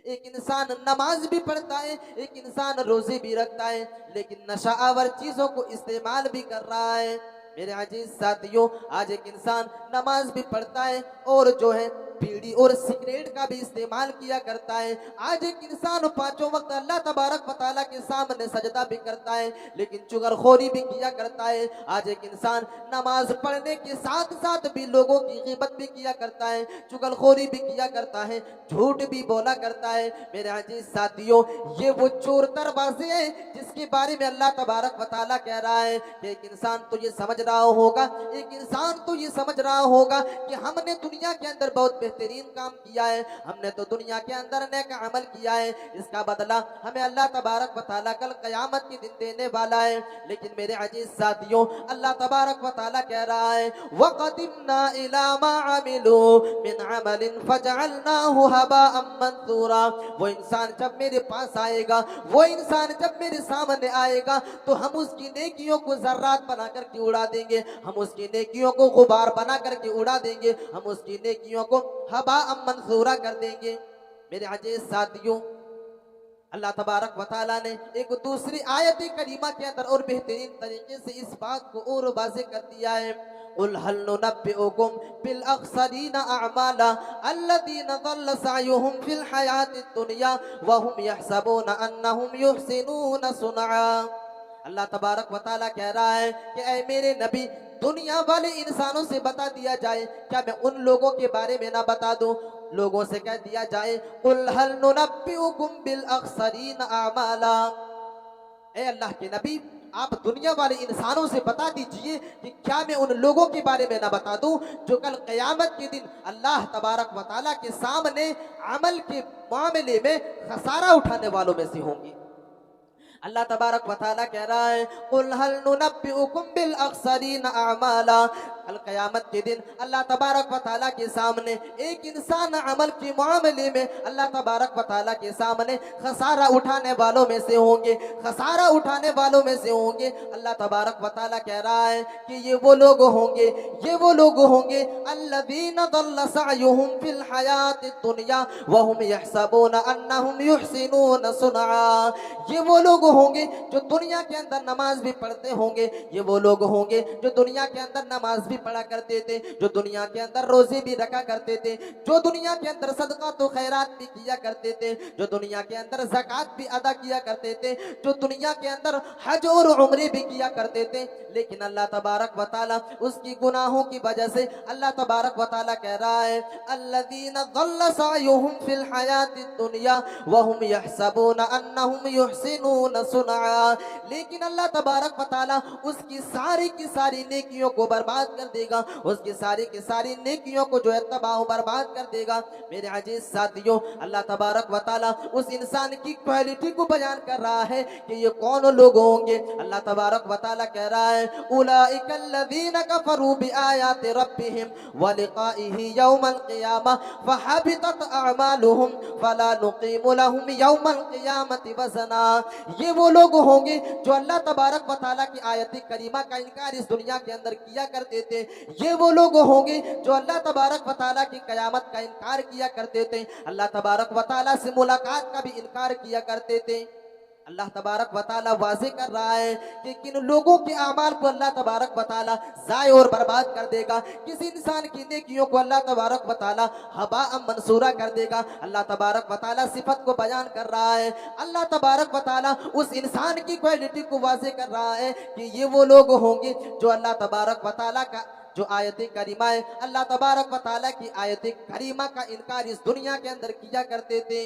एक इंसान नमाज भी पढ़ता है, एक इंसान रोजे भी रखता है, लेकिन नशा आवर चीजों को इस्तेमाल भी कर रहा है। मेरे अजीज साथियों, आज एक इंसान नमाज भी पढ़ता है और जो है बीड़ी और सिगरेट का भी इस्तेमाल किया करता है। आज एक इंसान पांचों वक्त अल्लाह तबारक व तआला के सामने सजदा भी करता है, लेकिन चुगलखोरी भी किया करता है। आज एक इंसान नमाज पढ़ने के साथ साथ भी लोगों की गिबत भी किया करता है, चुगलखोरी भी किया करता है, झूठ भी बोला करता है। मेरे अजीज साथियों, ये वो चोर दरवाजे हैं जिसके बारे में अल्लाह तबारक व तआला कह रहा है कि एक इंसान तो ये समझ रहा होगा, एक इंसान तो ये समझ रहा होगा कि हमने दुनिया के अंदर बहुत बेहतरीन काम किया है, हमने तो दुनिया के अंदर नेक अमल किया है, इसका बदला हमें अल्लाह तबारक व तआला कल क़यामत के दिन देने वाला है। लेकिन मेरे अजीज साथियों, अल्लाह तबारक व तआला कह रहा है वक़दिमना इला मा अमिलू मिन अमलिन फजअलनाहु हबाअम मंसूरा। वो इंसान जब मेरे पास आएगा, वो इंसान जब मेरे सामने आएगा, तो हम उसकी नेकियों को ज़र्रात बना करके उड़ा देंगे, हम उसकी नेकियों को गुबार बना करके उड़ा देंगे, हम उसकी नेकियों को हबा मंसूरा कर देंगे। मेरे अजीज साथियों, अल्लाह तबारक व तआला ने एक दूसरी आयत करीमा के अंदर और बेहतरीन तरीके से इस बात को और वाज़ेह कर दिया है। कुल हल नुनब्बिउकुम बिल अख्सरीना अअमाला अल्लज़ीना ज़ल्ल सअयुहुम फिल हयातिद दुनिया व हुम यहसबूना अन्नहुम युहसिनूना सुनआ। अल्लाह तबारक व तआला कह रहा है कि ऐ मेरे नबी, दुनिया वाले इंसानों से बता दिया जाए, क्या मैं उन लोगों के बारे में ना बता दूं? लोगों से कह दिया जाए कुल हल नुनब्बिउकुम बिल अख्सरीन अमाला। ए अल्लाह के नबी, आप दुनिया वाले इंसानों से बता दीजिए कि क्या मैं उन लोगों के बारे में ना बता दूं जो कल क़यामत के दिन अल्लाह तबारक व तआला के सामने अमल के मामले में खसारा उठाने वालों में से होंगे। अल्लाह तबारक व तआला कह रहा है कुल हल नुनब्बिउकुम बिल अख्सरीना अमाला। कल क़यामत के दिन अल्लाह तबारक व तआला के सामने एक इंसान अमल के मामले में अल्लाह तबारक व तआला के सामने खसारा उठाने वालों में से होंगे, खसारा उठाने वालों में से होंगे। अल्लाह तबारक व तआला कह रहा है कि ये वो लोग होंगे, ये वो लोग होंगे अल्लज़ीना ज़ल्ल सअयुहुम फिल हयातिद दुनिया व हुम यहसबूना अन्नहुम युहसिनूना सुनआ। ये वो लोग होंगे जो दुनिया के अंदर नमाज भी पढ़ते होंगे, ये वो लोग होंगे जो दुनिया के अंदर नमाज भी पढ़ा करते थे, जो दुनिया के अंदर रोजे भी रखा करते थे, जो दुनिया के अंदर सदका तो खैरात भी किया करते थे, जो दुनिया के अंदर ज़कात भी अदा किया करते थे, जो दुनिया के अंदर हज और उम्रे भी किया करते थे। लेकिन अल्लाह तबारक व तआला उसकी गुनाहों की वजह से अल्लाह तबारक व तआला कह रहा है अल्लज़ीना ज़ल्ल सअयुहुम फिल हयातिद दुनिया व हुम यहसबूना अन्नहुम युहसिनूना सुनआ। लेकिन अल्लाह तबारक व तआला उसकी सारी की सारी नेकियों को बर्बाद कर देगा, उसकी सारी की सारी नेकियों को जो है तबाह बर्बाद कर देगा। मेरे अजीज साथियों, अल्लाह तबारक व तआला उस इंसान की क्वालिटी को बयान कर रहा है कि ये कौन लोग होंगे। अल्लाह तबारक व तआला कह रहा है उलाइकल्लज़ीना कफरू बिआयाति रब्बिहिम व लिक़ाइहि यौमल क़ियामा फहबितत अअमालुहुम फला नुक़ीमु लहुम यौमल क़ियामति वज़ना। ये वो लोग होंगे जो अल्लाह तबारक व तआला की आयत करीमा का इनकार इस दुनिया के अंदर किया करते थे। ये वो लोग होंगे जो अल्लाह तबारक व तआला की कयामत का इनकार किया करते थे, अल्लाह तबारक व तआला से मुलाकात का भी इनकार किया करते थे। अल्लाह तबारक व तआला वाज़ेह कर रहा है कि किन लोगों के अमाल को अल्लाह तबारक व तआला ज़ाय और बर्बाद कर देगा, किस इंसान की नेकियों को अल्लाह तबारक व तआला हबा मंसूरा कर देगा। अल्लाह तबारक व तआला सिफत को बयान कर रहा है, अल्लाह तबारक व तआला उस इंसान की क्वालिटी को वाज़ेह कर रहा है कि ये वो लोग होंगे जो अल्लाह तबारक व तआला का जो आयत करीमा है, अल्लाह तबारक व तआला की आयत करीमा का इनकार इस दुनिया के अंदर किया करते थे।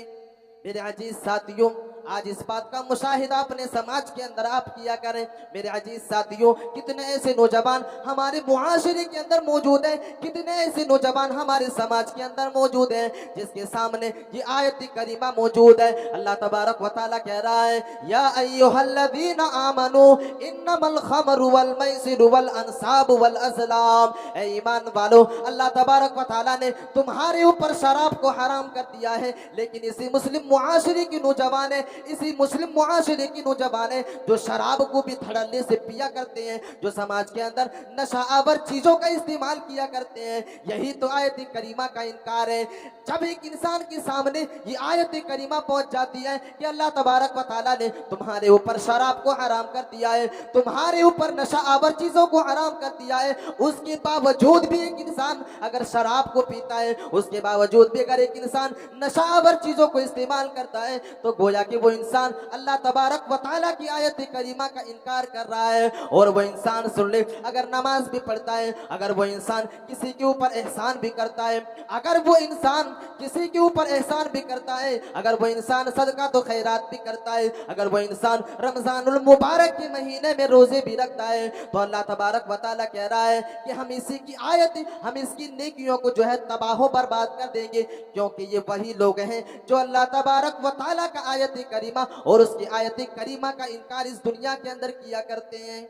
मेरे अजीज साथियों, आज इस बात का मुशाहिदा अपने समाज के अंदर आप किया करें। मेरे अजीज साथियों, कितने ऐसे नौजवान हमारे मुआशरे के अंदर मौजूद हैं, कितने ऐसे नौजवान हमारे समाज के अंदर मौजूद हैं जिसके सामने ये आयत करीमा मौजूद है। अल्लाह तबारक व तआला कह रहा है या अय्युहल्लज़ीना आमनू इन्नमल खमरु वल मैसिरु वल अंसाबु वल अज़लाम। ऐ ईमान वालो, अल्लाह तबारक व तआला ने तुम्हारे ऊपर शराब को हराम कर दिया है, लेकिन इसी मुस्लिम मुआशरे के नौजवान है इसी मुस्लिम मुआशरे की नौजवान है जो शराब को भी धड़ल्ले से पिया करते हैं, जो समाज के अंदर नशावर चीजों का इस्तेमाल किया करते हैं। यही तो आयत करीमा का इनकार है। जब एक इंसान के सामने ये आयत करीमा पहुंच जाती है कि अल्लाह तबारक व तआला ने तुम्हारे ऊपर शराब को हराम कर दिया है, तुम्हारे ऊपर नशावर चीजों को हराम कर दिया है, उसके बावजूद भी एक इंसान अगर शराब को पीता है, उसके बावजूद भी अगर एक इंसान नशावर चीजों को इस्तेमाल करता है, तो गोया कि वो इंसान अल्लाह तबारक व तआला की आयत करीमा का इनकार कर रहा है। और वो इंसान सुन ले, अगर नमाज भी पढ़ता है, अगर वो इंसान किसी के ऊपर एहसान भी करता है, अगर वो इंसान किसी के ऊपर एहसान भी करता है, अगर वो इंसान सदका तो खैरात भी करता है, अगर वो इंसान रमजानुल मुबारक के महीने में रोजे भी रखता है, तो अल्लाह तबारक व तआला कह रहा है कि हम इसी की आयत, हम इसकी नेकियों को जो है तबाह बर्बाद कर देंगे, क्योंकि ये वही लोग हैं जो अल्लाह तबारक व तआला का आयत करीमा और उसकी आयत करीमा का इनकार इस दुनिया के अंदर किया करते हैं।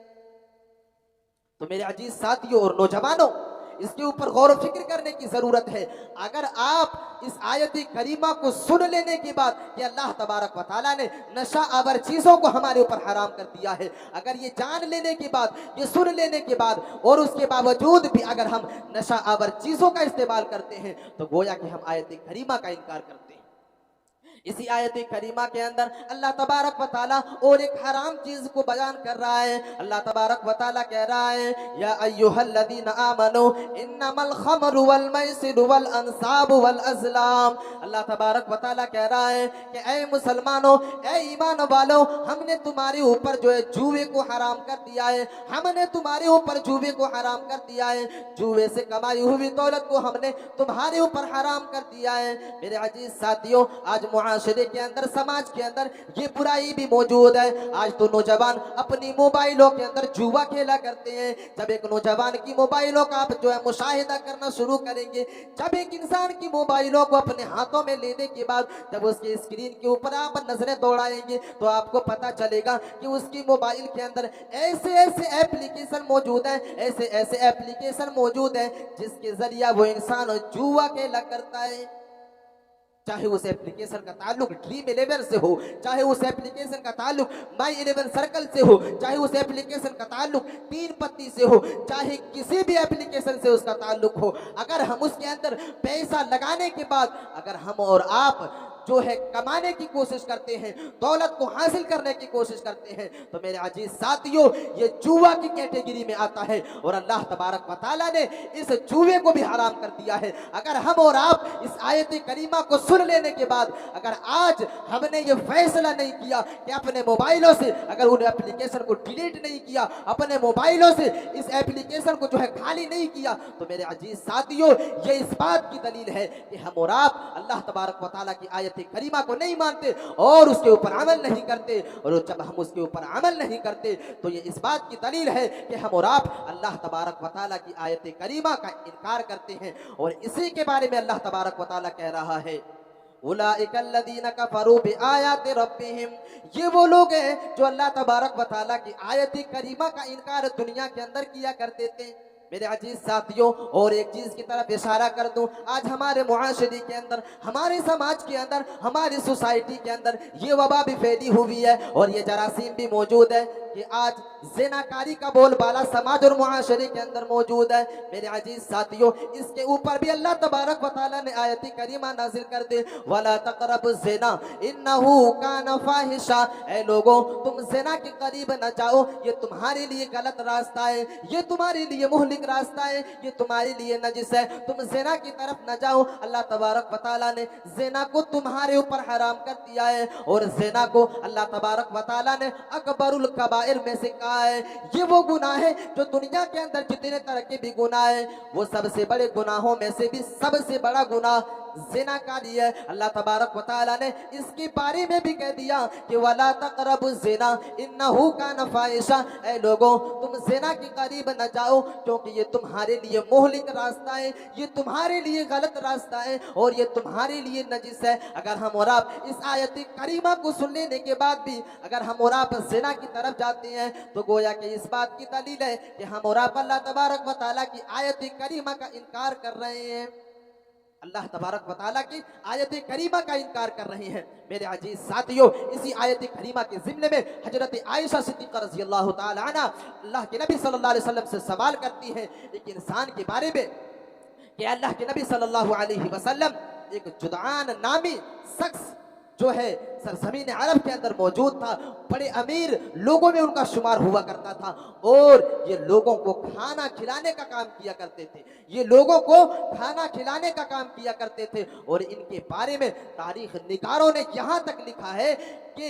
तो मेरे अजीज साथियों और नौजवानों, इसके ऊपर गौर फिक्र करने की जरूरत है। अगर आप इस आयत करीमा को सुन लेने के बाद कि अल्लाह तबारक व तआला ने नशा आवर चीजों को हमारे ऊपर हराम कर दिया है, अगर ये जान लेने के बाद, ये सुन लेने के बाद और उसके बावजूद भी अगर हम नशा आवर चीजों का इस्तेमाल करते हैं, तो गोया कि हम आयत करीमा का इनकार करते हैं। इसी आयत करीमा के अंदर अल्लाह तबारक व तआला और एक हराम चीज को बयान कर रहा है। अल्लाह तबारक व तआला कह रहा है, या अय्युहल्लज़ीना आमनू इन्नमल खमरु वल मैसिरु वल अंसाबु वल अज़लाम। अल्लाह तबारक व तआला कह रहा है कि ऐ मुसलमानों, ऐ ईमान वालों, हमने तुम्हारे ऊपर जो है जुए को हराम कर दिया है, हमने तुम्हारे ऊपर जुए को हराम कर दिया है, जुए से कमाई हुई दौलत को हमने तुम्हारे ऊपर हराम कर दिया है। मेरे अजीज साथियों, आज मुआशरे के अंदर, समाज के अंदर ये बुराई भी मौजूद है। आज तो नौजवान अपनी मोबाइलों के अंदर जुआ खेला करते हैं। जब एक नौजवान की मोबाइलों का आप जो है मुशाहिदा करना शुरू करेंगे, जब एक इंसान की मोबाइलों को अपने हाथों में लेने के बाद जब उसके स्क्रीन के ऊपर आप नजरें दौड़ाएंगे, तो आपको पता चलेगा कि उसकी मोबाइल के अंदर ऐसे ऐसे एप्लीकेशन मौजूद है, ऐसे ऐसे एप्लीकेशन मौजूद है जिसके जरिया वो इंसान जुआ खेला करता है। चाहे उस एप्लीकेशन का ताल्लुक ड्रीम11 से हो, चाहे उस एप्लीकेशन का ताल्लुक माई11 सर्कल से हो, चाहे उस एप्लीकेशन का ताल्लुक तीन पत्ती से हो, चाहे किसी भी एप्लीकेशन से उसका ताल्लुक हो, अगर हम उसके अंदर पैसा लगाने के बाद अगर हम और आप जो है कमाने की कोशिश करते हैं, दौलत को हासिल करने की कोशिश करते हैं, तो मेरे अजीज साथियों, ये जुआ की कैटेगरी में आता है। और अल्लाह तबारक व तआला ने इस जुए को भी हराम कर दिया है। अगर हम और आप इस आयत करीमा को सुन लेने के बाद अगर आज हमने ये फैसला नहीं किया कि अपने मोबाइलों से अगर उन एप्लीकेशन को डिलीट नहीं किया, अपने मोबाइलों से इस एप्लीकेशन को जो है खाली नहीं किया, तो मेरे अजीज साथियों, ये इस बात की दलील है कि हम और आप अल्लाह तबारक व तआला की आयत करीमा को नहीं मानते और उसके ऊपर अमल नहीं करते। और जब हम उसके ऊपर अमल नहीं करते, तो ये इस बात की दलील है कि हम और आप अल्लाह तबारक व तआला की आयत करीमा का इनकार करते हैं। और इसी के बारे में अल्लाह तबारक व तआला कह रहा है, उलाइकल्लज़ीना कफ़रू बिआयाति रब्बिहिम, ये वो लोग हैं जो अल्लाह तबारक व तआला की आयत करीमा का इनकार दुनिया के अंदर किया करते थे। मेरे अजीज साथियों, और एक चीज की तरफ इशारा कर दूं, आज हमारे मुआशरे के अंदर, हमारे समाज के अंदर, हमारी सोसाइटी के अंदर ये वबा भी फैली हुई है और ये जरासीम भी मौजूद है कि आज ज़िनाकारी का बोलबाला समाज और मुआशरे के अंदर मौजूद है। मेरे अजीज साथियों, इसके ऊपर भी अल्लाह तबारक व तआला ने आयत करीमा नाजिल कर दे, वला तक़रबुज़ ज़िना इन्नहु कान फ़ाहिशा। ऐ लोगों, तुम ज़िना के करीब न जाओ, ये तुम्हारे लिए गलत रास्ता है, ये तुम्हारे लिए मुहलिक रास्ता है, ये तुम्हारे लिए नजिस है, तुम ज़िना की तरफ न जाओ। अल्लाह तबारक व तआला ने ज़िना को तुम्हारे ऊपर हराम कर दिया है। और ज़िना को अल्लाह तबारक व तआला ने अकबरुल कबाइर में से कहा है। ये वो गुनाह है जो दुनिया के अंदर जितने तरह के भी गुनाह है, वो सबसे बड़े गुनाहों में से भी सबसे बड़ा गुनाह ज़िनाकारी है। अल्लाह तबारक व तआला ने इसके बारे में भी कह दिया कि वला तक़रबुज़ ज़िना इन्नहु कान फ़ाहिशा। ऐ लोगों, तुम ज़िना के करीब न जाओ, क्योंकि ये तुम्हारे लिए मोहलिक रास्ता है, ये तुम्हारे लिए गलत रास्ता है और ये तुम्हारे लिए नजिस है। अगर हम और आप इस आयत करीमा को सुन लेने के बाद भी अगर हम और आप ज़िना की तरफ जाते हैं, तो गोया कि इस बात की दलील है कि हम और आप अल्लाह तबारक व तआला की आयत करीमा का इनकार कर रहे हैं। अल्लाह तबारक व तआला की आयत करीमा का इनकार कर रहे हैं। मेरे अजीज साथियों, इसी आयत करीमा के ज़िम्ने में हजरत आयशा सिद्दीक़ा रज़ियल्लाहु ताला अन्हा अल्लाह के नबी सल्लल्लाहु अलैहि वसल्लम से सवाल करती हैं एक इंसान के बारे में कि अल्लाह के नबी सल्लल्लाहु अलैहि वसल्लम एक जुदआन नामी शख्स जो है सरजमीन अरब के अंदर मौजूद था, बड़े अमीर लोगों में उनका शुमार हुआ करता था और ये लोगों को खाना खिलाने का काम किया करते थे, ये लोगों को खाना खिलाने का काम किया करते थे। और इनके बारे में तारीख निगारों ने यहाँ तक लिखा है कि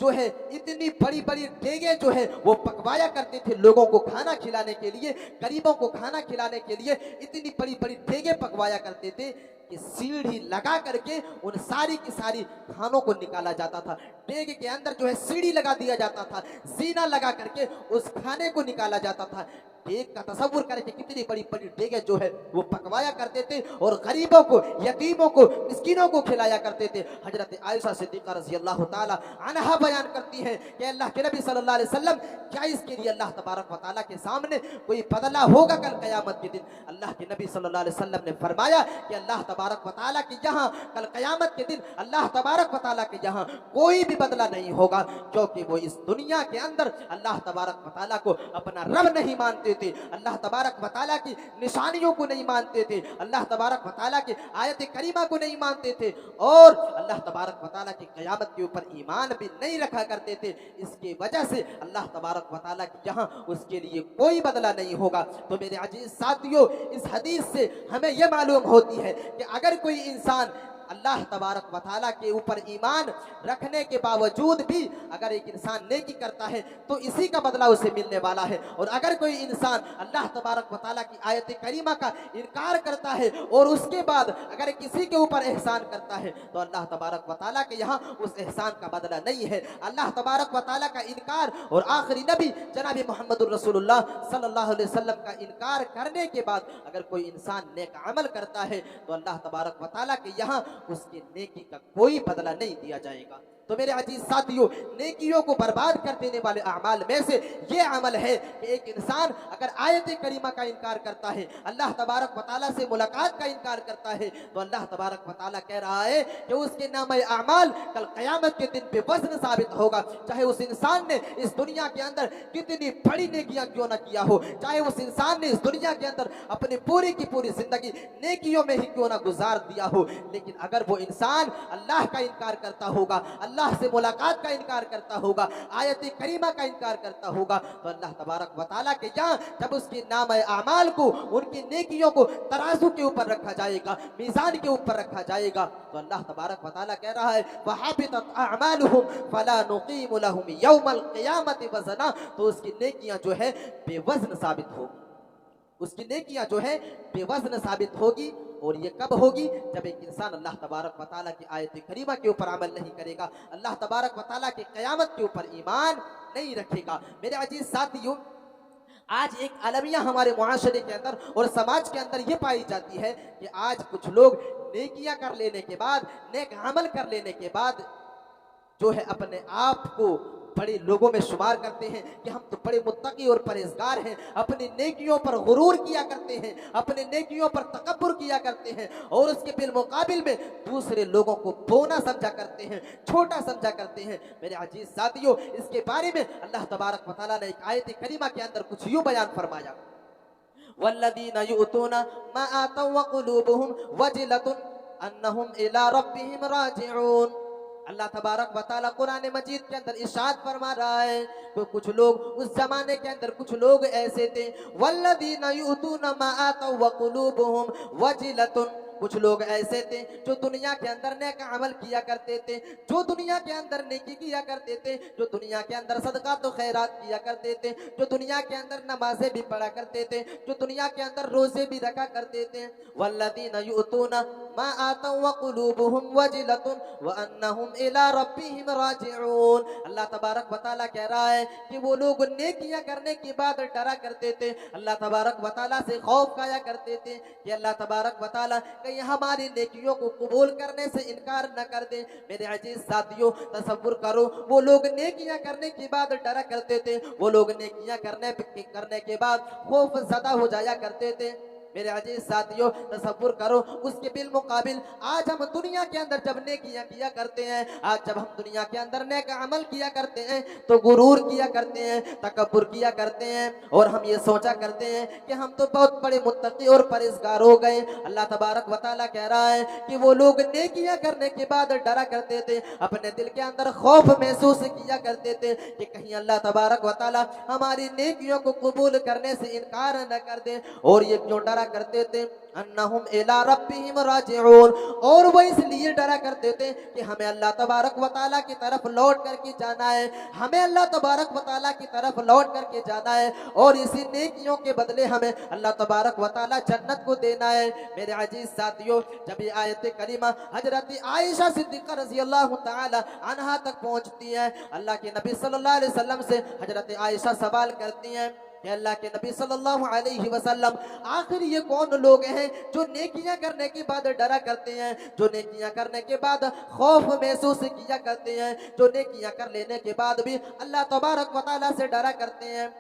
जो है इतनी बड़ी बड़ी देगे जो है वो पकवाया करते थे लोगों को खाना खिलाने के लिए, गरीबों को खाना खिलाने के लिए इतनी बड़ी बड़ी देगे पकवाया करते थे कि सीढ़ी लगा करके उन सारी की सारी खानों को निकाला जाता था। देग के अंदर जो है सीढ़ी लगा दिया जाता था, जीना लगा करके उस खाने को निकाला जाता था। देग का तसव्वुर करके कितनी बड़ी बड़ी देगे जो है वो पकवाया करते थे और गरीबों को, यतीमों को, मिस्किनों को खिलाया करते थे। हजरत आयशा सिद्दीक़ा रज़ियल्लाहु ताला अन्हा बयान करती हैं कि अल्लाह के नबी सल्लल्लाहु अलैहि वसल्लम, क्या इसके लिए अल्लाह तबारक व तआला के सामने कोई बदला होगा कल क़यामत के दिन? अल्लाह के नबी सल्लल्लाहु अलैहि वसल्लम ने फरमाया कि अल्लाह तबारक व तआला के यहाँ कल क़यामत के दिन अल्लाह तबारक व तआला के यहाँ कोई भी बदला नहीं होगा, क्योंकि वो इस दुनिया के अंदर अल्लाह तबारक व तआला को अपना रब नहीं मानते थे, अल्लाह तबारक व तआला की निशानियों को नहीं मानते थे, अल्लाह तबारक व तआला की आयत करीमा को नहीं मानते थे और अल्लाह तबारक व तआला की क़यामत के ऊपर ईमान भी नहीं रखा करते थे। इसकी वजह से अल्लाह तबारक व तआला के यहाँ उसके लिए कोई बदला नहीं होगा। तो मेरे अजीज साथियों, इस हदीस से हमें यह मालूम होती है कि अगर कोई इंसान अल्लाह तबारक व तआला के ऊपर ईमान रखने के बावजूद भी अगर एक इंसान नेकी करता है तो इसी का बदला उसे मिलने वाला है। और अगर कोई इंसान अल्लाह तबारक व तआला की आयत करीमा का इनकार करता है और उसके बाद अगर किसी के ऊपर एहसान करता है तो अल्लाह तबारक व तआला के यहाँ उस एहसान का बदला नहीं है। अल्लाह तबारक व तआला का इनकार और आखिरी नबी जनाब मुहम्मदुर रसूलुल्लाह सल्लल्लाहु अलैहि वसल्लम का इनकार करने के बाद अगर कोई इंसान नेक अमल करता है तो अल्लाह तबारक व तआला के यहाँ उसके नेकी का कोई बदला नहीं दिया जाएगा। तो मेरे अजीज साथियों, नेकियों को बर्बाद कर देने वाले अमाल में से ये अमल है कि एक इंसान अगर आयत करीमा का इनकार करता है, अल्लाह तबारक व तआला से मुलाकात का इनकार करता है, तो अल्लाह तबारक व तआला कह रहा है कि उसके नाम अमाल कल क़यामत के दिन पे वज़न साबित होगा। चाहे उस इंसान ने इस दुनिया के अंदर कितनी बड़ी नेकियां क्यों ना किया हो, चाहे उस इंसान ने इस दुनिया के अंदर अपनी पूरी की पूरी जिंदगी नेकियों में ही क्यों ना गुजार दिया हो, लेकिन अगर वो इंसान अल्लाह का इनकार करता होगा, अल्लाह से मुलाकात का इनकार करता होगा, आयत करीमा का इनकार करता होगा, तो अल्लाह तबारक व तआला के यहाँ जब उसके नाम अमाल को, उनकी नेकियों को तराजू के ऊपर रखा जाएगा, मीज़ान के ऊपर रखा जाएगा, तो अल्लाह तबारक व तआला कह रहा है वहाबितत अअमालुहुम फला नुकीमु लहुम यौमल क़ियामति वज़ना, तो उसकी नेकियां जो है बेवज़न साबित होगी, उसकी नेकियां जो है बेवज़न साबित होगी। और ये कब होगी? जब एक इंसान अल्लाह तबारक व तआला की आयत करीमा के ऊपर अमल नहीं करेगा, अल्लाह तबारक व तआला की क़यामत के ऊपर ईमान नहीं रखेगा। मेरे अजीज साथियों, आज एक अलमिया हमारे मुआशरे के अंदर और समाज के अंदर ये पाई जाती है कि आज कुछ लोग नेकियां कर लेने के बाद, नेक अमल कर लेने के बाद जो है अपने आप को बड़े लोगों में शुमार करते हैं कि हम तो बड़े मुत्तकी और परहेजगार हैं, अपनी नेकियों पर गुरूर किया करते हैं, अपने नेकियों पर तकब्बुर किया करते हैं और उसके बिलमुकाबिल में दूसरे लोगों को बोना समझा करते हैं, छोटा समझा करते हैं। मेरे अजीज साथियों, इसके बारे में अल्लाह तबारक व तआला ने एक आयत करीमा के अंदर कुछ यूं बयान फरमाया, वल्लज़ीना युअतूना मा आतौ व क़ुलूबुहुम वजिलतुन अन्नहुम इला रब्बिहिम राजिऊन। अल्लाह तबारक व तआला कुरान मजीद के अंदर इरशाद फरमा रहा है, तो कुछ लोग उस जमाने के अंदर कुछ लोग ऐसे थे, वल्लज़ीना युअतूना मा आतौ व क़ुलूबुहुम वजिलतुन, कुछ लोग ऐसे थे जो दुनिया के अंदर नेक अमल किया करते थे, जो दुनिया के अंदर नेकी किया करते थे, जो दुनिया के अंदर सदका तो खैरात किया करते थे, जो दुनिया के अंदर नमाजें भी पढ़ा करते थे, जो दुनिया के अंदर रोजे भी रखा करते थे। वल्लज़ीना युअतूना मा आतौ व क़ुलूबुहुम वजिलतुन व अन्नहुम इला रब्बिहिम राजिऊन। अल्लाह तबारक व तआला कह रहा है कि वो लोग नेकियां करने के बाद डरा करते थे, अल्लाह तबारक व तआला से खौफ खाया करते थे कि अल्लाह तबारक व तआला कहीं हमारी नेकियों को कबूल करने से इनकार न कर दे। मेरे अजीज साथियों, तसव्वुर करो, वो लोग नेकियां करने के बाद डरा करते थे, वो लोग नेकियां करने के बाद खौफ ज़दा हो जाया करते थे। मेरे अजीज साथियों, तसव्वुर करो उसके बिल मुकाबिल आज हम दुनिया के अंदर जब नेकियां किया करते हैं, आज जब हम दुनिया के अंदर नेक अमल किया करते हैं तो गुरूर किया करते हैं, तकब्बुर किया करते हैं और हम ये सोचा करते हैं कि हम तो बहुत बड़े मुत्तकी और परहेज़गार हो गए। अल्लाह तबारक व तआला कह रहा है कि वो लोग नेकियां करने के बाद डरा करते थे, अपने दिल के अंदर खौफ महसूस किया करते थे कि कहीं अल्लाह तबारक व तआला हमारी नेकियों को कबूल करने से इनकार न कर दे। और ये क्यों डरा करते थे? अन्नहुम इला रब्बिहिम राजिऊन, और वो इसलिए डरा करते थे कि हमें अल्लाह तबारक व तआला की तरफ लौट करके जाना है, हमें अल्लाह तबारक व तआला की तरफ लौट करके जाना है और इसी नेकियों के बदले हमें अल्लाह तबारक व तआला जन्नत को देना है। मेरे अजीज साथियों, जब ये आयत करीमा हजरत आयशा सिद्दीक़ा रज़ी अल्लाह तआला अन्हा तक पहुंचती है, अल्लाह के नबी सल्लल्लाहु अलैहि वसल्लम से हजरत आयशा सवाल करती हैं कि अल्लाह के नबी सल्लल्लाहु अलैहि वसल्लम, आखिर ये कौन लोग हैं जो नेकियां करने के बाद डरा करते हैं, जो नेकियां करने के बाद खौफ महसूस किया करते हैं, जो नेकियां कर लेने के बाद भी अल्लाह तबारक व तआला से डरा करते हैं?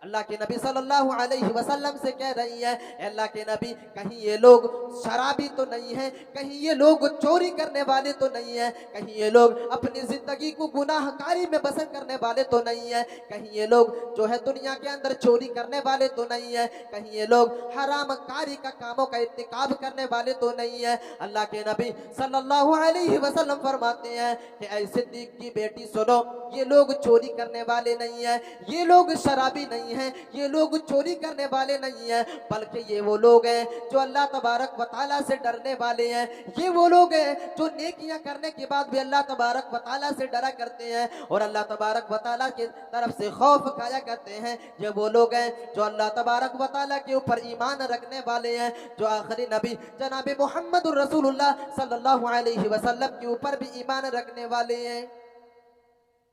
अल्लाह के नबी सल्लल्लाहु अलैहि वसल्लम से कह रही है, अल्लाह के नबी कहीं ये लोग शराबी तो नहीं है, कहीं ये लोग चोरी करने वाले तो नहीं है, कहीं ये लोग अपनी जिंदगी को गुनाहकारी में बसर करने वाले तो नहीं है, कहीं ये लोग जो है दुनिया के अंदर चोरी करने वाले तो नहीं है, कहीं ये लोग हराम कारी का कामों का इर्तिकाब करने वाले तो नहीं है? अल्लाह के नबी सल्लल्लाहु अलैहि वसल्लम फरमाते हैं कि ऐ सिद्दीक की बेटी सुनो, ये लोग चोरी करने वाले नहीं है, ये लोग शराबी नहीं हैं, ये लोग चोरी करने वाले नहीं हैं, बल्कि ये वो लोग हैं जो अल्लाह तबारक व तआला से डरने वाले हैं, ये वो लोग हैं जो नेकियां करने के बाद भी अल्लाह तबारक व तआला से डरा करते हैं और अल्लाह तबारक व तआला की तरफ से खौफ खाया करते हैं। ये वो लोग हैं जो अल्लाह तबारक व तआला के ऊपर ईमान रखने वाले हैं, जो आखिरी नबी जनाब मुहम्मदुर रसूलुल्लाह सल्लल्लाहु अलैहि वसल्लम के ऊपर भी ईमान रखने वाले हैं।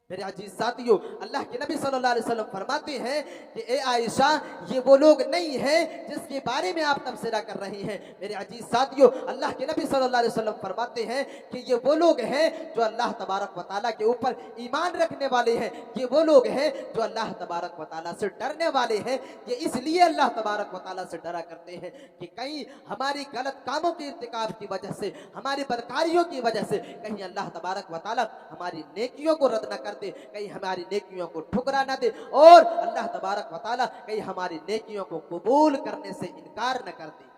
मेरे अजीज साथियों, अल्लाह के नबी सल्लल्लाहु अलैहि वसल्लम फरमाते हैं कि ए आयशा, ये वो लोग नहीं हैं जिसके बारे में आप तबसरा कर रही हैं। मेरे अजीज साथियों, अल्लाह के नबी सल्लल्लाहु अलैहि वसल्लम फरमाते हैं कि ये वो लोग हैं जो अल्लाह तबारक व तआला के ऊपर ईमान रखने वाले हैं, ये वो लोग हैं जो अल्लाह तबारक व तआला से डरने वाले हैं। ये इसलिए अल्लाह तबारक व तआला से डरा करते हैं कि कहीं हमारी गलत कामों के इर्तिकाब की वजह से, हमारी बदकारियों की वजह से कहीं अल्लाह तबारक व तआला हमारी नेकियों को रद्द न कर दे, कहीं हमारी नेकियों को ठुकरा ना दे और अल्लाह तबारक व तआला कहीं हमारी नेकियों को कबूल करने से इनकार न कर दे।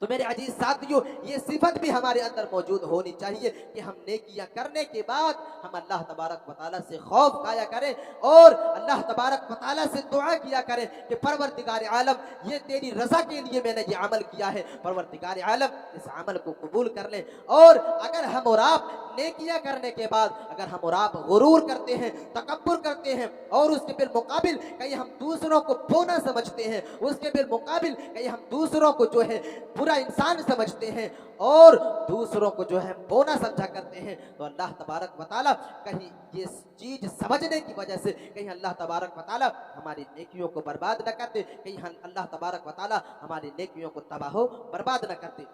तो मेरे अजीज साथियों, ये सिफत भी हमारे अंदर मौजूद होनी चाहिए कि हम नेकियां करने के बाद हम अल्लाह तबारक व तआला से खौफ खाया करें और अल्लाह तबारक व तआला से दुआ किया करें कि परवरदिगार आलम, ये तेरी रजा के लिए मैंने ये अमल किया है, परवरदिगार आलम इस अमल को कबूल कर ले। और अगर हम और आप नेकियां करने के बाद अगर हम और आप गुरूर करते हैं, तकब्बुर करते हैं और उसके बिलमुकाबिल कहीं हम दूसरों को बोना समझते हैं, उसके बिलमुकाबिल कहीं हम दूसरों को जो है बुरा इंसान समझते हैं और दूसरों को जो है बोना समझा करते हैं, तो अल्लाह तबारक व तआला कहीं ये चीज समझने की वजह से कहीं अल्लाह तबारक व तआला हमारी नेकियों को बर्बाद न करते, कहीं अल्लाह तबारक व तआला हमारी नेकियों को तबाह बर्बाद न करते।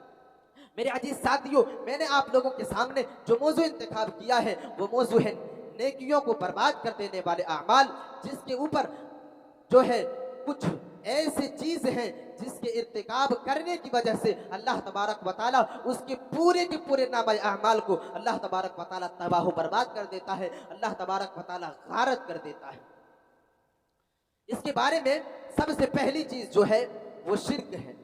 मेरे अजीज साथियों, मैंने आप लोगों के सामने जो मौजू इंतखाब किया है वो मौजू है नेकियों को बर्बाद कर देने वाले अमाल, जिसके ऊपर जो है कुछ ऐसी चीज हैं जिसके इर्तिकाब करने की वजह से अल्लाह तबारक व तआला उसके पूरे के पूरे नामे अमाल को अल्लाह तबारक व तआला तबाह बर्बाद कर देता है, अल्लाह तबारक व तआला गारत कर देता है। इसके बारे में सबसे पहली चीज जो है वो शिर्क है।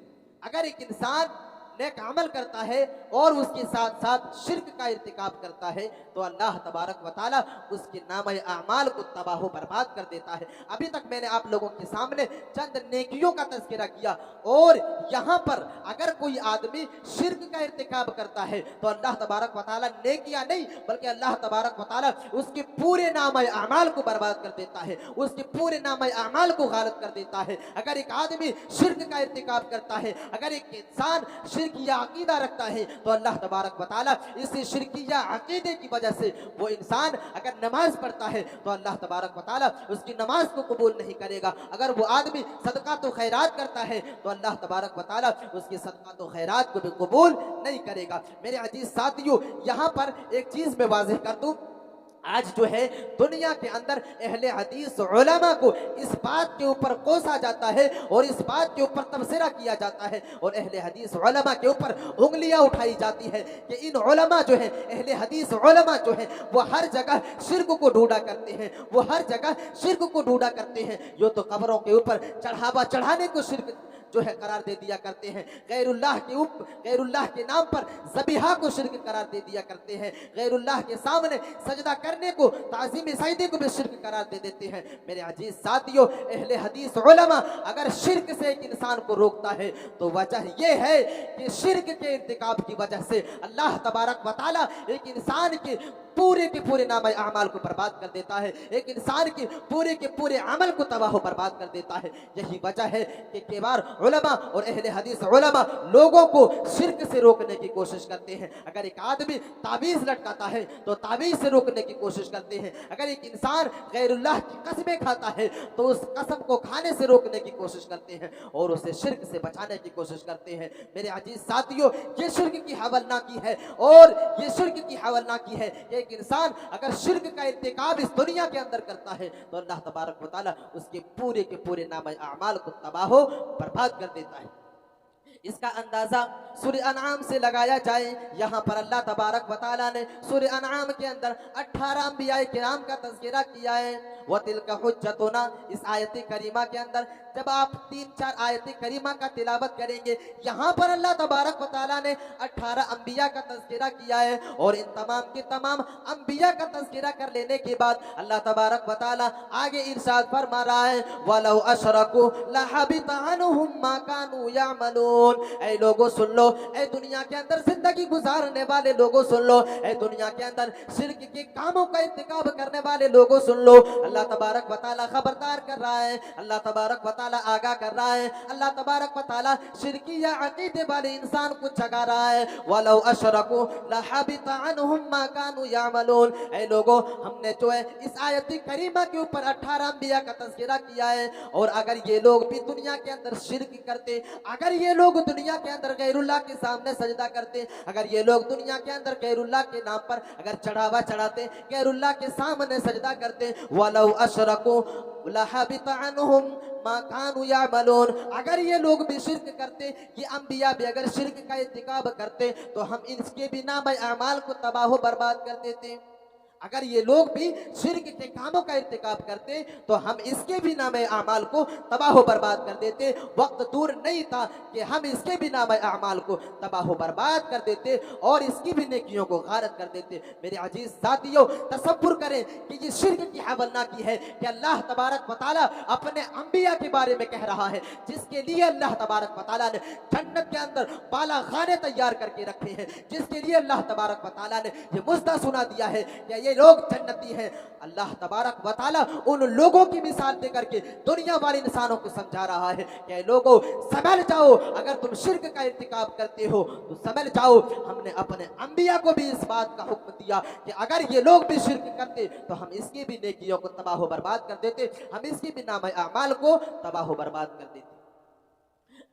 अगर एक इंसान नेक अमल करता है और उसके साथ साथ शिर्क का इर्तिकाब करता है तो अल्लाह तबारक व तआला उसके नामे अमाल को तबाह बर्बाद कर देता है। अभी तक मैंने आप लोगों के सामने चंद नेकियों का तज़किरा किया और यहाँ पर अगर कोई आदमी शिर्क का इर्तिकाब करता है तो अल्लाह तबारक व तआला नेकियां नहीं बल्कि अल्लाह तबारक व तआला उसके पूरे नामे अमाल को बर्बाद कर देता है, उसके पूरे नामे अमाल को गालत कर देता है। अगर एक आदमी शिर्क का इर्तिकाब करता है, अगर एक इंसान शिरकिया अकीदा रखता है तो अल्लाह तबारक व तआला इस शिरकिया अकीदे की वजह से वो इंसान अगर नमाज पढ़ता है तो अल्लाह तबारक व तआला उसकी नमाज को कबूल नहीं करेगा। अगर वो आदमी सदका तो खैरात करता है तो अल्लाह तबारक व तआला उसकी सदका तो खैरात को भी कबूल नहीं करेगा। मेरे अजीज साथियों, यहाँ पर एक चीज मैं वाज़ेह कर दूं आज जो है दुनिया के अंदर अहले हदीस उलमा को इस बात के ऊपर कोसा जाता है और इस बात के ऊपर तबसरा किया जाता है और अहले हदीस उलमा के ऊपर उंगलियां उठाई जाती है कि इन उलमा जो है, अहले हदीस उलमा जो है, वो हर जगह शिर्क को ढूंढा करते हैं, वो हर जगह शिर्क को ढूंढा करते हैं। यो तो कब्रों के ऊपर चढ़ावा चढ़ाने को शिर्क जो है करार दे दिया करते हैं, गैरुल्लाह के नाम पर ज़बीहा को शिर्क करार दे दिया करते हैं, गैरुल्लाह के सामने सजदा करने को, ताज़ीम सजदे को भी शिर्क करार दे देते हैं। मेरे अजीज साथियों, अहले हदीस उलमा अगर शिर्क से एक इंसान को रोकता है तो वजह यह है कि शिर्क के इर्तिकाब की वजह से अल्लाह तबारक व तआला एक इंसान के पूरे नाम अमाल को बर्बाद कर देता है, एक इंसान के पूरे अमल को तबाह बर्बाद कर देता है। यही वजह है कि कई बार उलमा और अहले हदीस उलमा लोगों को शिर्क से रोकने की कोशिश करते हैं। अगर एक आदमी ताबीज़ लटकाता है तो ताबीज़ से रोकने की कोशिश करते हैं। अगर एक इंसान गैरुल्लाह की कसमें खाता है तो उस कसम को खाने से रोकने की कोशिश करते हैं और उसे शिर्क से बचाने की कोशिश करते हैं। मेरे अजीज साथियों, ये शिर्क की हवलनाकी है और ये शिर्क की हवलनाकी है। एक इंसान अगर शिर्क का इर्तिकाब इस दुनिया के अंदर करता है तो अल्लाह तबारक व तआला उसके पूरे नाम अमाल को तबाह बर्बाद कर देता है। इसका अंदाजा सूरह अनआम से लगाया जाए। यहाँ पर अल्लाह तबारक व तआला ने सूरह अनआम के अंदर 18 अंबिया किराम का तज़किरा किया है। व तिल्का हुज्जतुना, इस आयत करीमा के अंदर जब आप 3-4 आयत करीमा का तिलावत करेंगे, यहाँ पर अल्लाह तबारक व तआला ने 18 अंबिया का तज़किरा किया है और इन तमाम के तमाम अंबिया का तज़किरा कर लेने के बाद अल्लाह तबारक व तआला आगे इरशाद फरमा रहा है, वलौ अशरकू लहबिता अन्हुम मा कानू यामलून। ऐ लोगों सुन लो, ऐ दुनिया के अंदर जिंदगी गुजारने वाले लोगों सुन लो, ऐ दुनिया के अंदर शिर्क के कामों का इर्तिकाब करने वाले लोगों सुन लो। अल्लाह तबारक व तआला खबरदार कर रहा है, अल्लाह तबारक व तआला आगाह कर रहा है, अल्लाह तबारक व तआला शिरकी या अकीदे वाले इंसान को जगा रहा है। वलौ अशरकू लहबिता अन्हुम मा कानू यामलून। ऐ लोगों, हमने जो है इस आयत करीमा के ऊपर 18 अंबिया का तज़किरा किया है और अगर ये लोग भी दुनिया के अंदर शिर्क करते, अगर ये लोग दुनिया के अंदर गैरुल्लाह के सामने सजदा करते, अगर ये लोग दुनिया के अंदर गैरुल्लाह के नाम पर अगर चढ़ावा चढ़ाते, गैरुल्लाह के सामने सजदा करते, वलौ अशरकू लहबिता अन्हुम मा कानू यामलून, अगर ये लोग भी शिर्क करते, ये अंबिया भी अगर शिर्क का इर्तिकाब करते तो हम इनके भी नाम अमाल को तबाह बर्बाद कर देते। अगर ये लोग भी शिर्क के कामों का इर्तिकाब करते तो हम इसके भी नाम आमाल को तबाह बर्बाद कर देते। वक्त दूर नहीं था कि हम इसके भी नाम आमाल को तबाह बर्बाद कर देते और इसकी भी नेकियों को गारत कर देते। मेरे अजीज साथियों, तसव्वुर करें कि ये शिर्क की हवलनाकी है कि अल्लाह तबारक व तआला अपने अंबिया के बारे में कह रहा है, जिसके लिए अल्लाह तबारक व तआला ने जन्नत के अंदर बाला खाने तैयार करके रखे हैं, जिसके लिए अल्लाह तबारक व तआला ने ये मुद्दा सुना दिया है कि ये लोग जन्नती हैं। अल्लाह तबारक व तआला उन लोगों की मिसाल देकर के दुनिया वाले इंसानों को समझा रहा है कि लोगों संभल जाओ, अगर तुम शिर्क का इर्तिकाब करते हो तो संभल जाओ। हमने अपने अंबिया को भी इस बात का हुक्म दिया कि अगर ये लोग भी शिर्क करते तो हम इसकी भी नेकियों को तबाह बर्बाद कर देते, हम इसकी भी नाम अमाल को तबाह बर्बाद कर देते।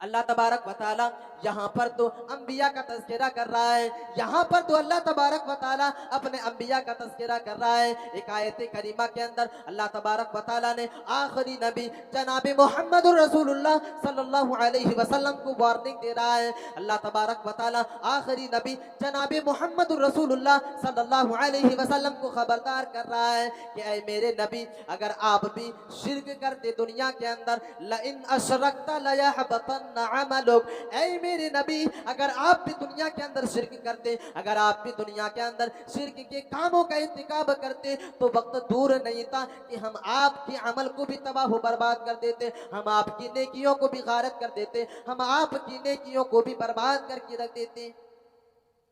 अल्लाह तबारक व तआला यहाँ पर तो अंबिया का तज़किरा कर रहा है, यहाँ पर तो अल्लाह तबारक व तआला अपने अंबिया का तज़किरा कर रहा है। एक आयत करीमा के अंदर अल्लाह तबारक व तआला ने आखिरी नबी जनाब मुहम्मदुर रसूलुल्लाह सल्लल्लाहु अलैहि वसल्लम को वार्निंग दे रहा है। अल्लाह तबारक व तआला आखिरी नबी जनाब मुहम्मदुर रसूलुल्लाह सल्लल्लाहु अलैहि वसल्लम को खबरदार कर रहा है कि ऐ मेरे नबी, अगर आप भी शिर्क करते दुनिया के अंदर, लइन अशरकता लयहबतन अमलुक, ऐ मेरे नबी, अगर आप भी दुनिया के अंदर शिर्क करते, अगर आप भी दुनिया के अंदर शिर्क के कामों का इर्तिकाब करते तो वक्त दूर नहीं था कि हम आपके अमल को भी तबाह बर्बाद कर देते, हम आपकी नेकियों को भी गारत कर देते, हम आपकी नेकियों को भी बर्बाद करके रख देते।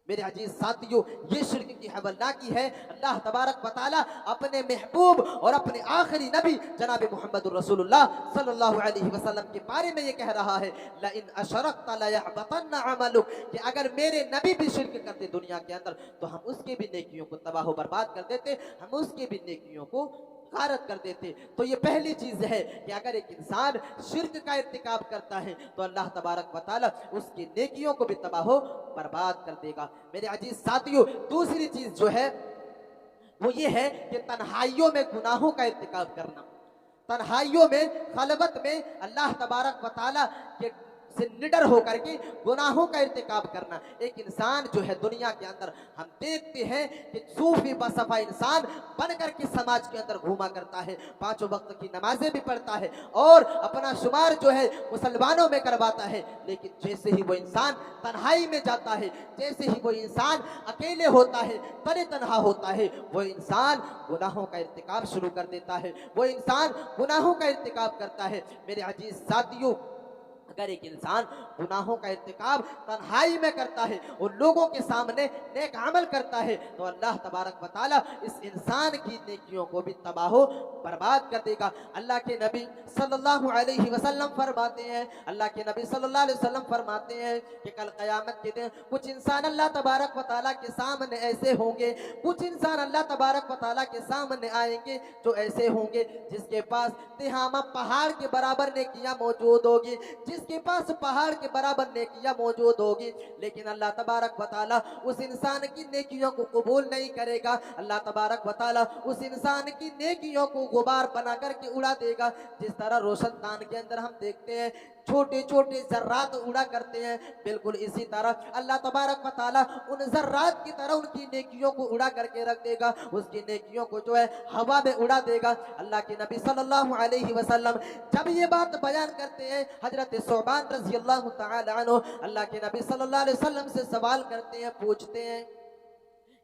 मेरे अजीज साथियों, ये शिर्क की हवलनाकी है। अल्लाह तबारक व तआला अपने महबूब और अपने आखिरी नबी जनाब मुहम्मदुर रसूलुल्लाह सल्लल्लाहु अलैहि वसल्लम के बारे में ये कह रहा है, लइन अशरकता लयहबतन अमलुक, कि अगर मेरे नबी भी शिर्क करते दुनिया के अंदर तो हम उसके भी नेकियों को तबाह बर्बाद कर देते, हम उसके भी नेकियों को गारत कर देते। तो ये पहली चीज है कि अगर एक इंसान शिर्क का इर्तिकाब करता है तो अल्लाह तबारक व तआला उसकी नेकियों को भी तबाह बर्बाद कर देगा। मेरे अजीज साथियों, दूसरी चीज जो है वो ये है कि तन्हाइयों में गुनाहों का इर्तिकाब करना, तन्हाइयों में खलवत में अल्लाह तबारक व तआला के से निडर होकर के गुनाहों का इर्तिकाब करना। एक इंसान जो है दुनिया के अंदर हम देखते हैं कि सूफी बसफा इंसान बन करके समाज के अंदर घूमा करता है, 5 वक्त की नमाजें भी पढ़ता है और अपना शुमार जो है मुसलमानों में करवाता है, लेकिन जैसे ही वो इंसान तन्हाई में जाता है, जैसे ही वो इंसान अकेले होता है, तने तनहा होता है, वो इंसान गुनाहों का इर्तिकाब शुरू कर देता है, वो इंसान गुनाहों का इर्तिकाब करता है। मेरे अजीज साथियों, अगर एक इंसान गुनाहों का इर्तिकाब तन्हाई में करता है और लोगों के सामने नेक अमल करता है, तो अल्लाह तबारक व तआला इस इंसान की नेकियों को भी तबाहो बर्बाद कर देगा। अल्लाह के नबी सल्लल्लाहु अलैहि वसल्लम फरमाते हैं, अल्लाह के नबी सल्लल्लाहु अलैहि वसल्लम फरमाते हैं कि कल क़यामत के दिन कुछ इंसान अल्लाह तबारक व तआला के सामने ऐसे होंगे, कुछ इंसान अल्लाह तबारक व तआला के सामने आएंगे जो ऐसे होंगे जिसके पास तिहामा पहाड़ के बराबर नेकियां मौजूद होगी, जिसके पास पहाड़ के बराबर नेकियां मौजूद होगी, लेकिन अल्लाह तबारक व तआला उस इंसान की नेकियों को कबूल नहीं करेगा। अल्लाह तबारक व तआला उस इंसान की नेकियों को गुबार बना करके उड़ा देगा। जिस तरह रोशनदान के अंदर हम देखते हैं छोटे छोटे जर्रात उड़ा करते हैं, बिल्कुल इसी तरह अल्लाह तबारक व तआला उन जर्रात की तरह उनकी नेकियों को उड़ा करके रख देगा, उसकी नेकियों को जो है हवा में उड़ा देगा। अल्लाह के नबी सल्लल्लाहु अलैहि वसल्लम जब ये बात बयान करते हैं, हजरत सौबान रज़ी अल्लाह तआला अन्हु अल्लाह के नबी सल्लल्लाहु अलैहि वसल्लम से सवाल करते हैं, पूछते हैं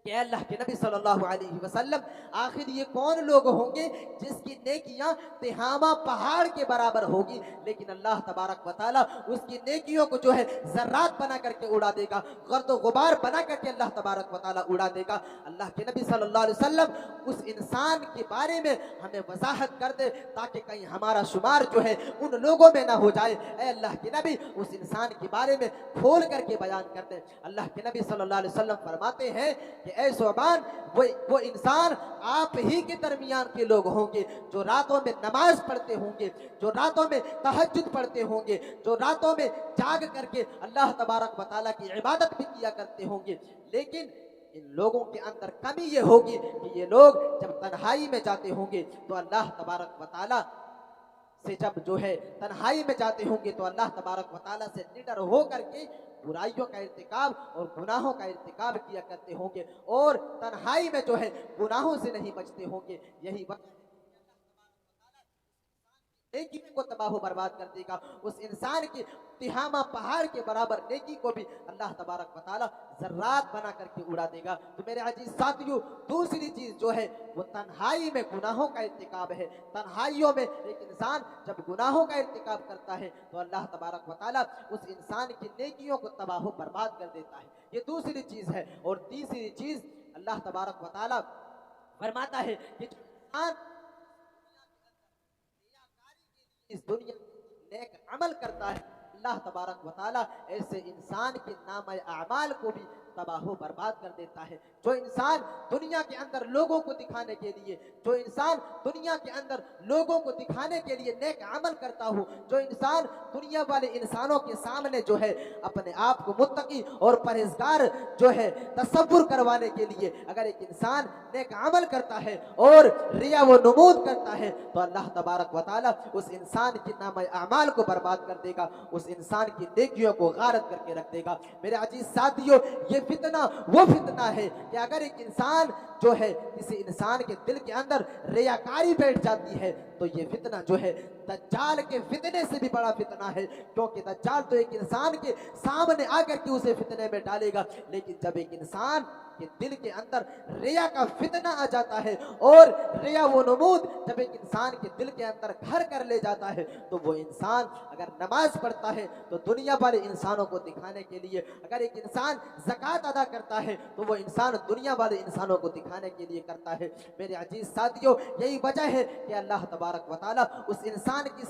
कि अल्लाह के नबी सल्लल्लाहु अलैहि वसल्लम, आखिर ये कौन लोग होंगे जिसकी नेकियां तिहामा पहाड़ के बराबर होगी, लेकिन अल्लाह तबारक व तआला उसकी नेकियों को जो है जर्रात बना करके उड़ा देगा, गर्द गुबार बना करके अल्लाह तबारक व तआला उड़ा देगा। अल्लाह के नबी सल्लल्लाहु अलैहि वसल्लम उस इंसान के बारे में हमें वजाहत कर दे ताकि कहीं हमारा शुमार जो है उन लोगों में ना हो जाए। ऐ अल्लाह के नबी उस इंसान के बारे में खोल करके बयान कर दे। अल्लाह के नबी सल्लल्लाहु अलैहि वसल्लम फरमाते हैं कि ऐ सौबान, वो इंसान आप ही के दरमियान के लोग होंगे जो रातों में नमाज पढ़ते होंगे, जो रातों में तहज्जुद पढ़ते होंगे, जो रातों में जाग करके अल्लाह तबारक व तआला की इबादत भी किया करते होंगे, लेकिन इन लोगों के अंदर कमी ये होगी कि ये लोग जब तन्हाई में जाते होंगे तो अल्लाह तबारक व तआला से जब जो है तन्हाई में जाते होंगे तो अल्लाह तबारक व तआला से निडर हो करके बुराइयों का इर्तिकाब और गुनाहों का इर्तिकाब किया करते होंगे और तन्हाई में जो है गुनाहों से नहीं बचते होंगे। यही वक्त नेकी को तबाह बर्बाद कर देगा, उस इंसान की तिहामा पहाड़ के बराबर नेकी को भी अल्लाह तबारक व तआला जर्रात बना करके उड़ा देगा। तो मेरे अजीज साथियों, दूसरी चीज जो है वो तन्हाई में गुनाहों का इर्तिकाब है। तन्हाइयों में एक इंसान जब गुनाहों का इर्तिकाब करता है तो अल्लाह तबारक व तआला उस इंसान की नेकियों को तबाह बर्बाद कर देता है। ये दूसरी चीज है। और तीसरी चीज अल्लाह तबारक व तआला फरमाता है कि जो इंसान इस दुनिया में नेक अमल करता है, अल्लाह तबारक व तआला ऐसे इंसान के नाम अमाल को भी तबाह बर्बाद कर देता है। जो इंसान दुनिया के अंदर लोगों को दिखाने के लिए, जो इंसान दुनिया के अंदर लोगों को दिखाने के लिए नेक अमल करता हो, जो इंसान दुनिया वाले इंसानों के सामने जो है अपने आप को मुत्तकी और परहेजगार जो है तसव्वुर करवाने के लिए अगर एक इंसान नेक अमल करता है और रिया व नुमूद करता है तो अल्लाह तबारक व तआला उस इंसान के नाम अमाल को बर्बाद कर देगा, उस इंसान की नेकियों को गारत करके रख देगा। मेरे अजीज साथियों, ये फितना वो फितना है कि अगर एक इंसान जो है किसी इंसान के दिल के अंदर रियाकारी बैठ जाती है तो ये फितना जो है दज्जाल के फितने से भी बड़ा फितना है, क्योंकि दज्जाल तो एक इंसान के सामने आकर के उसे फितने में डालेगा, लेकिन जब एक इंसान के दिल के अंदर रिया का फितना आ जाता है और रिया वो नमूद जब एक इंसान के दिल के अंदर घर कर ले जाता है तो वो इंसान अगर नमाज पढ़ता है तो दुनिया वाले इंसानों को दिखाने के लिए, अगर एक इंसान ज़कात अदा करता है तो वो इंसान दुनिया वाले इंसानों को दिखाने के लिए करता है। मेरे अजीज साथियों, यही वजह है कि अल्लाह तबारक व तआला उस इंसान की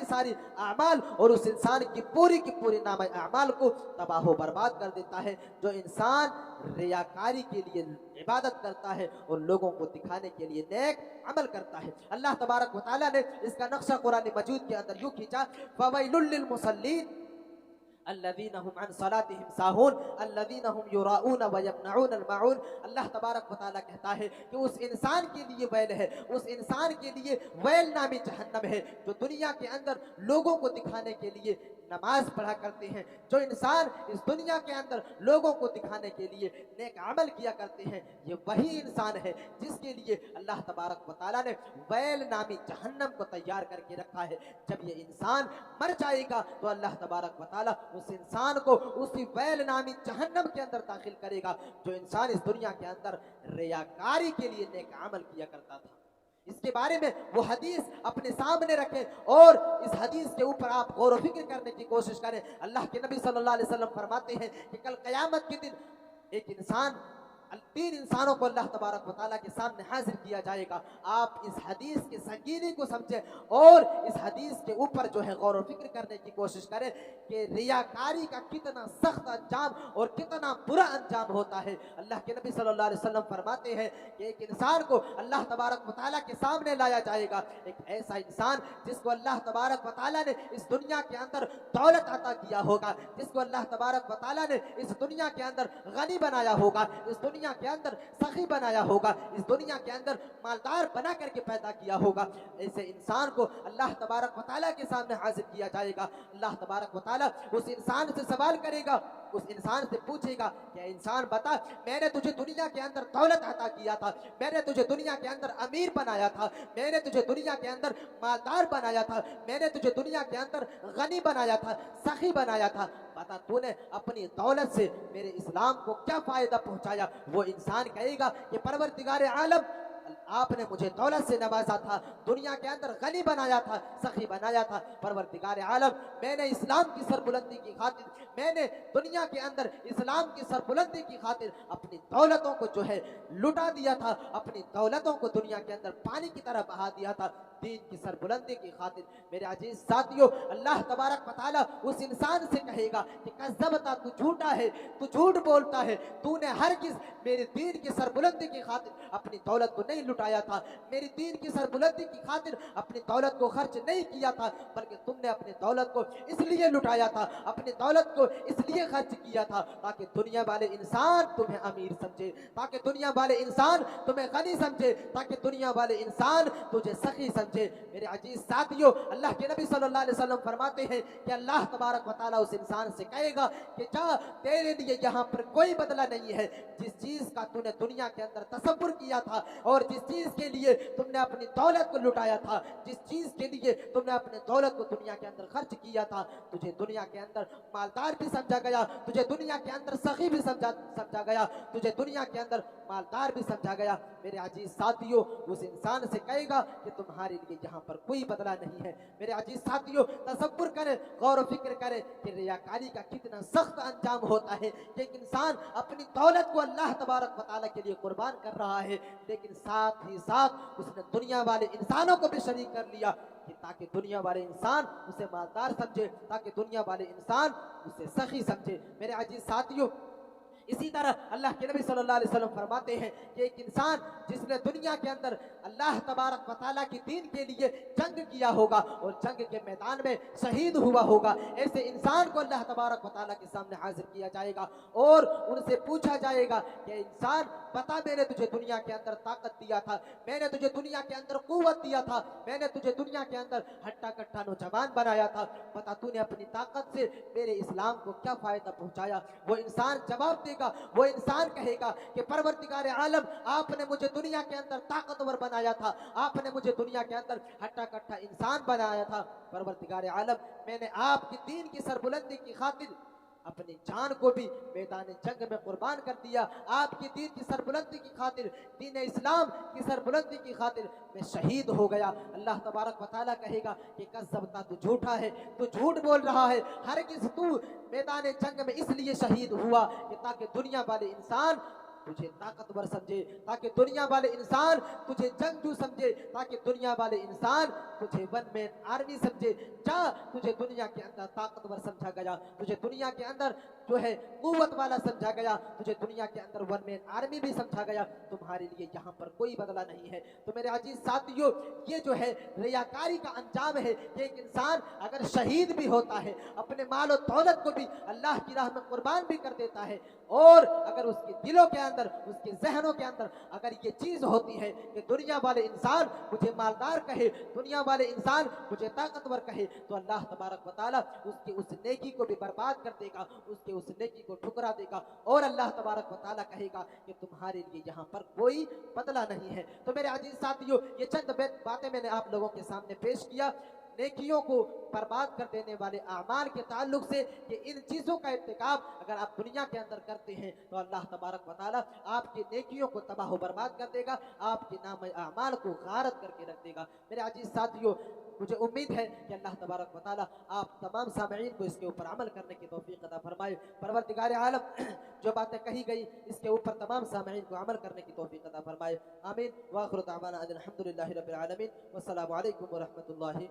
सारी अमाल और उस इंसान की पूरी नाम अमाल को तबाह बर्बाद कर देता है। जो इंसान रियाकारी के लिए इबादत करता है और लोगों को दिखाने के लिए नेक अमल करता है, अल्लाह तबारक व तआला ने इसका नक्शा कुरान मजीद के अंदर यूं खींचा, फवैलुल लिल मुसल्लीन। अल्लज़ीना हुम अन सलातिहिम साहून अल्लज़ीना हुम युराऊन व यमनऊन अल-माऊन। अल्लाह तबारक व तआला कहता है कि उस इंसान के लिए वैल है, उस इंसान के लिए वैल नामी जहन्नम है जो दुनिया के अंदर लोगों को दिखाने के लिए नमाज पढ़ा करते हैं, जो इंसान इस दुनिया के अंदर लोगों को दिखाने के लिए नेक अमल किया करते हैं, ये वही इंसान है जिसके लिए अल्लाह तबारक व तआला ने वैल नामी जहन्नम को तैयार करके रखा है। जब ये इंसान मर जाएगा तो अल्लाह तबारक व तआला उस इंसान को उसी वैल नामी जहन्नम के अंदर दाखिल करेगा जो इंसान इस दुनिया के अंदर रियाकारी के लिए नेक अमल किया करता था। इसके बारे में वो हदीस अपने सामने रखें और इस हदीस के ऊपर आप गौर व फिक्र करने की कोशिश करें। अल्लाह के नबी सल्लल्लाहु अलैहि वसल्लम फरमाते हैं कि कल क़यामत के दिन एक इंसान, 3 इंसानों को अल्लाह तबारक व तआला के सामने हाजिर किया जाएगा। आप इस हदीस की संगीनी को समझें और इस हदीस के ऊपर जो है गौर व फिक्र करने की कोशिश करें कि रियाकारी का कितना सख्त अंजाम और कितना बुरा अंजाम होता है। अल्लाह के नबी सल्लल्लाहु अलैहि वसल्लम फरमाते हैं कि एक इंसान को अल्लाह तबारक व तआला के सामने लाया जाएगा, एक ऐसा इंसान जिसको अल्लाह तबारक व तआला ने इस दुनिया के अंदर दौलत अता किया होगा, जिसको अल्लाह तबारक व तआला ने इस दुनिया के अंदर गनी बनाया होगा, इस दुनिया के अंदर सखी बनाया होगा, इस दुनिया के अंदर मालदार बना करके पैदा किया होगा। ऐसे इंसान को अल्लाह तबारक व तआला के सामने हाजिर किया जाएगा। अल्लाह तबारक व तआला उस इंसान से सवाल करेगा, उस इंसान से पूछेगा कि इंसान बता, मैंने तुझे दुनिया के अंदर दौलत अता किया था, मैंने तुझे दुनिया के अंदर अमीर बनाया था, मैंने तुझे दुनिया के अंदर मालदार बनाया था, मैंने तुझे दुनिया के अंदर गनी बनाया था, सखी बनाया था, बता तूने अपनी दौलत से मेरे इस्लाम को क्या फायदा पहुंचाया। वो इंसान कहेगा कि परवरदिगार आलम, आपने मुझे दौलत से नवाजा था, दुनिया के अंदर गनी बनाया था, सखी बनाया था, परवरदिगार आलम मैंने इस्लाम की सरबुलंदी की खातिर, मैंने दुनिया के अंदर इस्लाम की सरबुलंदी की खातिर अपनी दौलतों को जो है लुटा दिया था, अपनी दौलतों को दुनिया के अंदर पानी की तरह बहा दिया था दीन की सरबुलंदी की खातिर। मेरे अजीज साथियों, अल्लाह तबारक व तआला उस इंसान से कहेगा कि कज़्ज़बता, तू झूठा है, तू झूठ बोलता है, तूने हरगिज़ मेरे दीन की सरबुलंदी की खातिर अपनी दौलत को नहीं लुटाया था, मेरी दीन की सरबुलंदी की खातिर अपनी दौलत को खर्च नहीं किया था, बल्कि तुमने अपनी दौलत को इसलिए लुटाया था, अपनी दौलत को इसलिए खर्च किया था ताकि दुनिया वाले इंसान तुम्हें अमीर समझे, ताकि दुनिया वाले इंसान तुम्हें गनी समझे, ताकि दुनिया वाले इंसान तुझे सखी समझे। मेरे अजीज साथियों, अल्लाह के नबी सल्लल्लाहु अलैहि वसल्लम फरमाते हैं कि अल्लाह तबारक व तआला उस इंसान से कहेगा कि जा, तेरे लिए यहाँ पर कोई बदला नहीं है, जिस चीज का तूने दुनिया के अंदर तसव्वुर किया था और जिस चीज के लिए तुमने अपनी दौलत को लुटाया था, जिस चीज के लिए तुमने अपनी दौलत को दुनिया के अंदर खर्च किया था, तुझे दुनिया के अंदर मालदार भी समझा गया, तुझे दुनिया के अंदर सखी भी समझा गया, तुझे दुनिया के अंदर मालदार भी समझा गया। मेरे अजीज साथियों, उस इंसान से कहेगा कि तुम्हारे लिए यहाँ पर कोई बदला नहीं है। मेरे अजीज साथियों, तसव्वुर करें, गौर व फिक्र करें कि रियाकारी का कितना सख्त अंजाम होता है कि एक इंसान अपनी दौलत को अल्लाह तबारक व तआला के लिए कुर्बान कर रहा है, लेकिन साथ ही साथ उसने दुनिया वाले इंसानों को भी शरीक कर लिया कि ताकि दुनिया वाले इंसान उसे मालदार समझे, ताकि दुनिया वाले इंसान उसे सखी समझे। मेरे अजीज साथियों, इसी तरह अल्लाह के नबी सल्लल्लाहु अलैहि वसल्लम फरमाते हैं कि एक इंसान जिसने दुनिया के अंदर अल्लाह तबारक व तआला की दीन के लिए जंग किया होगा और जंग के मैदान में शहीद हुआ होगा, ऐसे इंसान को अल्लाह तबारक व तआला के सामने हाजिर किया जाएगा और उनसे पूछा जाएगा कि इंसान बता, मैंने तुझे दुनिया के अंदर ताकत दिया था, मैंने तुझे दुनिया के अंदर कुव्वत दिया था, मैंने तुझे दुनिया के अंदर हट्टा कट्टा नौजवान बनाया था, बता तूने अपनी ताकत से मेरे इस्लाम को क्या फायदा पहुंचाया। वो इंसान जवाब देगा, वो इंसान कहेगा कि परवरदिगार आलम, आपने मुझे दुनिया के अंदर ताकतवर बनाया था, आपने मुझे दुनिया के अंदर हट्टा कट्टा इंसान बनाया था, परवरदिगार आलम मैंने आपकी दीन की सरबुलंदी की खातिर अपनी जान को भी मैदान जंग में कुर्बान कर दिया, आपकी दीन की सरबुलंदी की खातिर, दीन इस्लाम की सरबुलंदी की खातिर मैं शहीद हो गया। अल्लाह तबारक व तआला कहेगा कि कज़्ज़बता, तू झूठा है, तू झूठ बोल रहा है, हरगिज़ तू मैदान जंग में इसलिए शहीद हुआ कि ताकि दुनिया वाले इंसान तुझे ताकतवर समझे, ताकि दुनिया वाले इंसान तुझे जंगजू समझे, ताकि दुनिया वाले इंसान तुझे वन मैन आर्मी समझे। जा, तुझे दुनिया के अंदर ताकतवर समझा गया, तुझे दुनिया के अंदर जो है कुव्वत वाला समझा गया, तुझे दुनिया के अंदर वन मैन आर्मी भी समझा गया। तुम्हारे लिए यहाँ पर कोई बदला नहीं है। तो मेरे अजीज साथियों, ये जो है रियाकारी का अंजाम है। कि एक इंसान अगर शहीद भी होता है, अपने माल और दौलत को भी अल्लाह की राह में कुर्बान भी कर देता है, और अगर उसके दिलों के अंदर, उसके जहनों के अंदर अगर ये चीज होती है कि दुनिया वाले इंसान मुझे मालदार कहे, दुनिया वाले इंसान मुझे ताकतवर कहे, तो अल्लाह तबारक व तआला उसकी उस नेकी को भी बर्बाद कर देगा, उसके उस नेकी को ठुकरा देगा, और अल्लाह तबारक व तआला कहेगा कि तुम्हारे लिए यहाँ पर कोई बदला नहीं है। तो मेरे अजीज साथियों, ये चंद बातें मैंने आप लोगों के सामने पेश किया नेकियों को बर्बाद कर देने वाले आमाल के ताल्लुक से, कि इन चीज़ों का इर्तिकाब अगर आप दुनिया के अंदर करते हैं तो अल्लाह तबारक व तआला आपकी नेकियों को तबाह बर्बाद कर देगा, आपके नाम आमाल को गारत करके रख देगा। मेरे अजीज साथियों, मुझे उम्मीद है कि अल्लाह तबारक व तआला आप तमाम सामईन को इसके ऊपर अमल करने की तौफीक अता फरमाए। परवरदिगार आलम जो बातें कही गई इसके ऊपर तमाम सामईन को अमल करने की तौफीक अता फरमाए। आमीन। व आखिरु दावाना अनिल हम्दुलिल्लाहि रब्बिल आलमीन। वस्सलामु अलैकुम व रहमतुल्लाहि